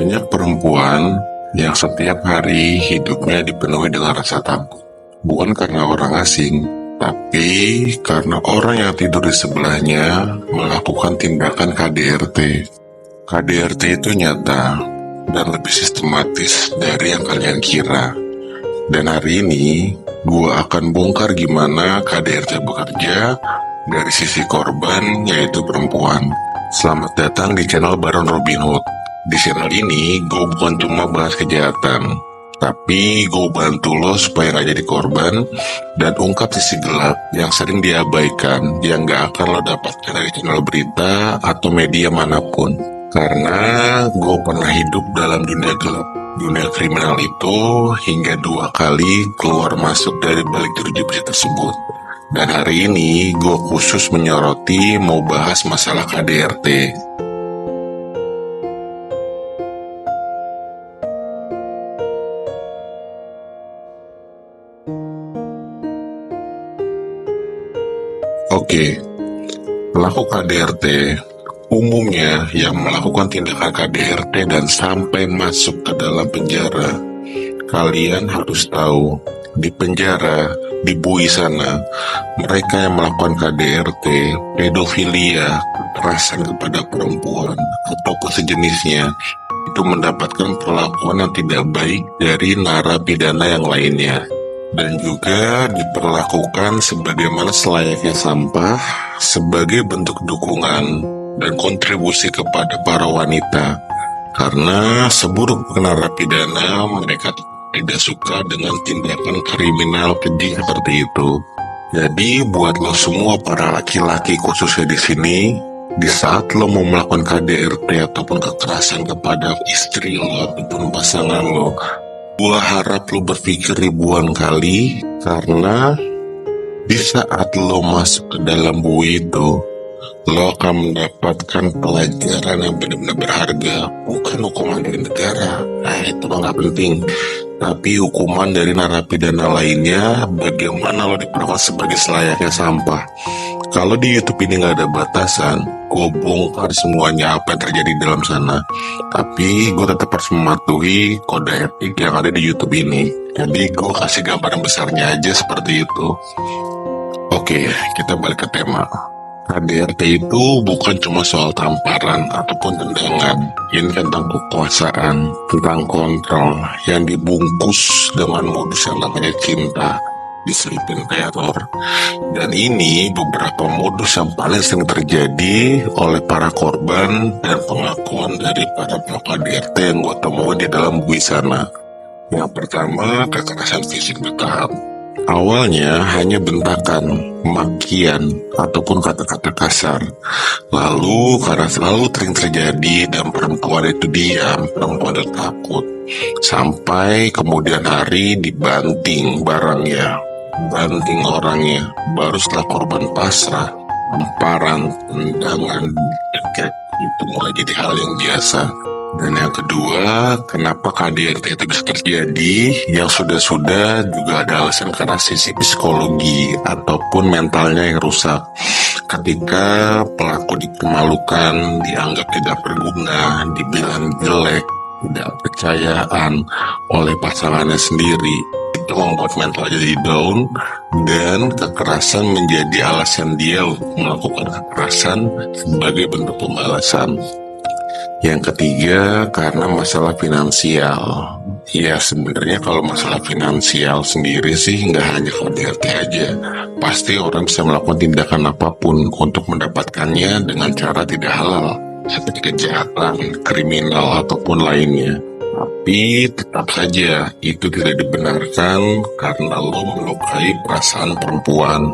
Banyak perempuan yang setiap hari hidupnya dipenuhi dengan rasa takut. Bukan karena orang asing, tapi karena orang yang tidur di sebelahnya melakukan tindakan KDRT. KDRT itu nyata dan lebih sistematis dari yang kalian kira. Dan hari ini, gua akan bongkar gimana KDRT bekerja dari sisi korban, yaitu perempuan. Selamat datang di channel Baron Robin Hood. Di channel ini, gue bukan cuma bahas kejahatan, tapi gue bantu lo supaya gak jadi korban dan ungkap sisi gelap yang sering diabaikan, yang gak akan lo dapatkan dari channel berita atau media manapun. Karena gue pernah hidup dalam dunia gelap, dunia kriminal itu hingga 2 kali keluar masuk dari balik jeruji besi tersebut. Dan hari ini gue khusus menyoroti mau bahas masalah KDRT. Oke, pelaku KDRT umumnya yang melakukan tindakan KDRT dan sampai masuk ke dalam penjara. Kalian harus tahu, di penjara, di bui sana, mereka yang melakukan KDRT, pedofilia, kekerasan kepada perempuan, ataupun sejenisnya, itu mendapatkan perlakuan yang tidak baik dari narapidana yang lainnya. Dan juga diperlakukan sebagaimana selayaknya sampah, sebagai bentuk dukungan dan kontribusi kepada para wanita. Karena seburuk narapidana, mereka tidak suka dengan tindakan kriminal keji seperti itu. Jadi buat lo semua para laki-laki khususnya di sini, di saat lo mau melakukan KDRT ataupun kekerasan kepada istri lo ataupun pasangan lo, gua harap lo berpikir ribuan kali, karena di saat lo masuk ke dalam bui itu, lo akan mendapatkan pelajaran yang benar-benar berharga. Bukan hukuman dari negara, itu mah gak penting, tapi hukuman dari narapidana lainnya, bagaimana lo diperlakukan sebagai selayaknya sampah. Kalau di YouTube ini gak ada batasan, gue bongkar semuanya apa yang terjadi di dalam sana. Tapi gue tetap harus mematuhi kode etik yang ada di YouTube ini. Jadi gue kasih gambaran besarnya aja seperti itu. Oke, kita balik ke tema. KDRT itu bukan cuma soal tamparan ataupun tendangan. Ini tentang kekuasaan, tentang kontrol yang dibungkus dengan modus yang namanya cinta, diselipin teror. Dan ini beberapa modus yang paling sering terjadi oleh para korban dan pengakuan dari para pelaku KDRT yang gue temuin di dalam bui sana. Yang pertama, kekerasan fisik bertahap. Awalnya hanya bentakan, makian, ataupun kata-kata kasar. Lalu karena selalu sering terjadi dan perempuan itu diam, perempuan itu takut, sampai kemudian hari dibanting barangnya, banting orangnya. Baru setelah korban pasrah, hamparan, tendangan, deket, itu mulai jadi hal yang biasa. Dan yang kedua, kenapa KDRT itu bisa terjadi? Yang sudah-sudah juga ada alasan karena sisi psikologi ataupun mentalnya yang rusak. Ketika pelaku dipermalukan, dianggap tidak berguna, dibilang jelek, tidak percayaan oleh pasangannya sendiri, itu membuat mental jadi down, dan kekerasan menjadi alasan dia untuk melakukan kekerasan sebagai bentuk pembalasan. Yang ketiga, karena masalah finansial. Ya sebenarnya kalau masalah finansial sendiri sih nggak hanya KDRT aja. Pasti orang bisa melakukan tindakan apapun untuk mendapatkannya dengan cara tidak halal, seperti kejahatan, kriminal, ataupun lainnya. Tapi tetap saja itu tidak dibenarkan karena lo melukai perasaan perempuan.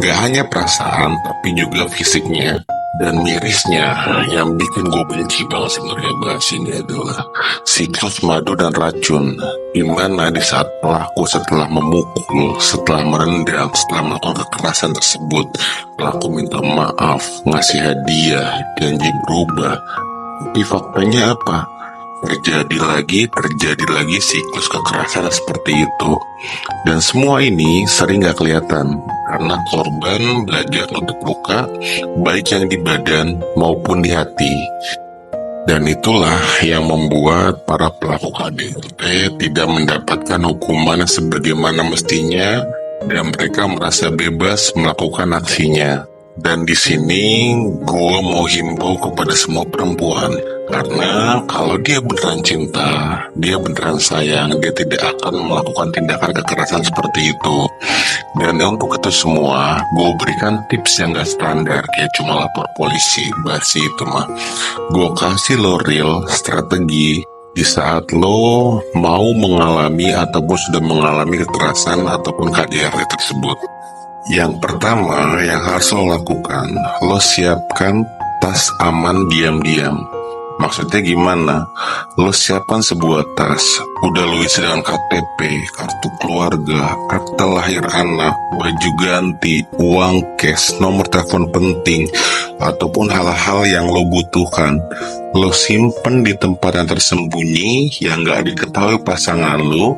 Gak hanya perasaan, tapi juga fisiknya. Dan mirisnya, yang bikin gue benci banget sebenarnya bahas ini adalah siklus madu dan racun. Dimana di saat pelaku setelah memukul, setelah merendam, setelah melakukan kekerasan tersebut, pelaku minta maaf, ngasih hadiah, janji berubah. Tapi faktanya apa? Terjadi lagi siklus kekerasan seperti itu. Dan semua ini sering gak kelihatan karena korban belajar untuk luka, baik yang di badan maupun di hati. Dan itulah yang membuat para pelaku KDRT tidak mendapatkan hukuman sebagaimana mestinya dan mereka merasa bebas melakukan aksinya. Dan di sini gue mau himbau kepada semua perempuan, karena kalau dia beneran cinta, dia beneran sayang, dia tidak akan melakukan tindakan kekerasan seperti itu. Dan untuk itu semua, gue berikan tips yang gak standar, kayak cuma lapor polisi, basi itu mah. Gue kasih lo real strategi di saat lo mau mengalami ataupun sudah mengalami kekerasan ataupun KDRT tersebut. Yang pertama yang harus lo lakukan, lo siapkan tas aman diam-diam. Maksudnya gimana? Lo siapkan sebuah tas, udah lo isi dengan KTP, kartu keluarga, akta lahir anak, baju ganti, uang cash, nomor telepon penting, ataupun hal-hal yang lo butuhkan. Lo simpen di tempat yang tersembunyi yang gak diketahui pasangan lo.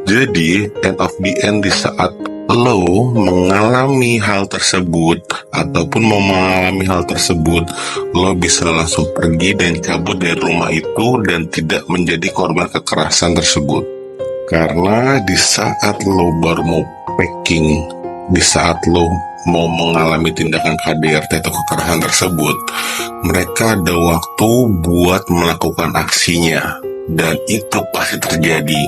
Jadi, end of the end, di saat lo mengalami hal tersebut ataupun mau mengalami hal tersebut, lo bisa langsung pergi dan cabut dari rumah itu dan tidak menjadi korban kekerasan tersebut. Karena di saat lo baru mau packing, di saat lo mau mengalami tindakan KDRT atau kekerasan tersebut, mereka ada waktu buat melakukan aksinya. Dan itu pasti terjadi.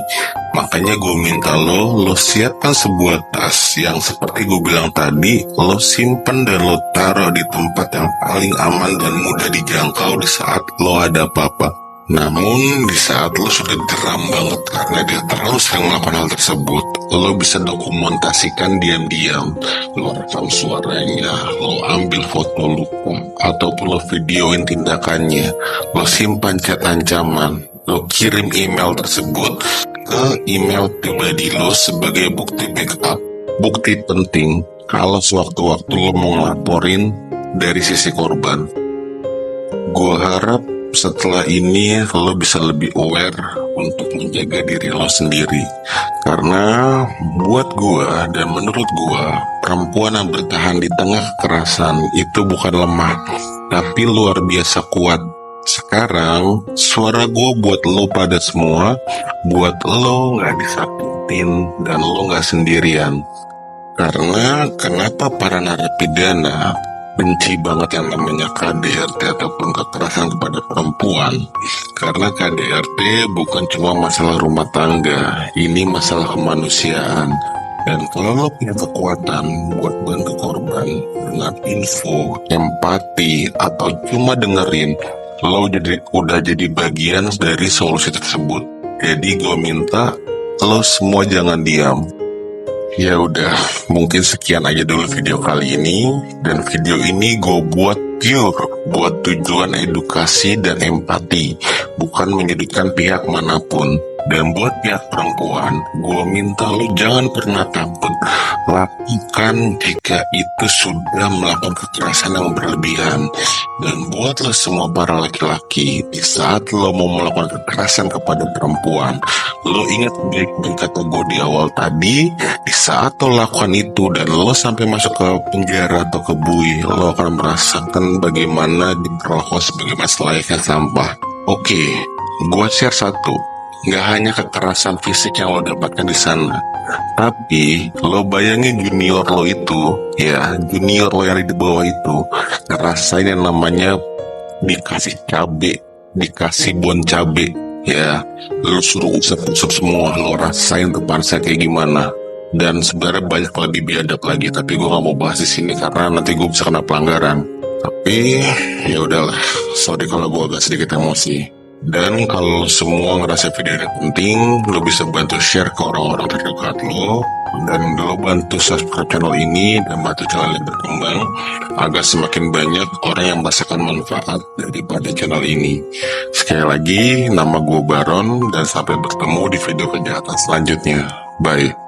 Makanya gue minta lo siapkan sebuah tas yang seperti gue bilang tadi, lo simpen dan lo taruh di tempat yang paling aman dan mudah dijangkau di saat lo ada apa-apa. Namun di saat lo sudah geram banget karena dia terlalu sering melakukan hal tersebut, lo bisa dokumentasikan diam-diam. Lo rekam suaranya, lo ambil foto luka, ataupun lo videoin tindakannya. Lo simpan chat ancaman, lo kirim email tersebut ke email pribadi lo sebagai bukti backup. Bukti penting kalau sewaktu-waktu lo mau ngelaporin dari sisi korban. Gue harap setelah ini lo bisa lebih aware untuk menjaga diri lo sendiri. Karena buat gue dan menurut gue, perempuan yang bertahan di tengah kekerasan itu bukan lemah, tapi luar biasa kuat. Sekarang suara gue buat lo pada semua, buat lo gak disakitin dan lo gak sendirian. Karena kenapa para narapidana benci banget yang namanya KDRT ataupun kekerasan kepada perempuan? Karena KDRT bukan cuma masalah rumah tangga, ini masalah kemanusiaan. Dan kalau lo punya kekuatan buat bantu korban dengan info, empati, atau cuma dengerin, lo udah jadi bagian dari solusi tersebut. Jadi gue minta lo semua jangan diam. Ya udah, mungkin sekian aja dulu video kali ini. Dan video ini gue buat pure buat tujuan edukasi dan empati, bukan menyudutkan pihak manapun. Dan buat pihak perempuan, gue minta lo jangan pernah takut. Lakukan jika itu sudah melakukan kekerasan yang berlebihan. Dan buat lo semua para laki-laki, di saat lo mau melakukan kekerasan kepada perempuan, lo ingat baik-baik kata gue di awal tadi, di saat lo lakukan itu dan lo sampai masuk ke penjara atau ke bui, lo akan merasakan bagaimana diperlakukan sebagai selayaknya sampah. Oke, gue share satu. Gak hanya kekerasan fisik yang lo dapatkan di sana, tapi lo bayangin junior lo itu, ya junior lo yang di bawah itu ngerasain yang namanya dikasih cabe, dikasih bon cabe, ya lo suruh usap-usap semua, lo rasain depan saya kayak gimana. Dan sebenarnya banyak lebih biadab lagi, tapi gue gak mau bahas di sini karena nanti gue bisa kena pelanggaran. Tapi ya udahlah, sorry kalau gue agak sedikit emosi. Dan kalau semua ngerasa video ini penting, lo bisa bantu share ke orang-orang terdekat lo, dan lo bantu subscribe channel ini dan bantu channel ini berkembang agar semakin banyak orang yang merasakan manfaat daripada channel ini. Sekali lagi, nama gue Baron dan sampai bertemu di video kejahatan selanjutnya. Bye.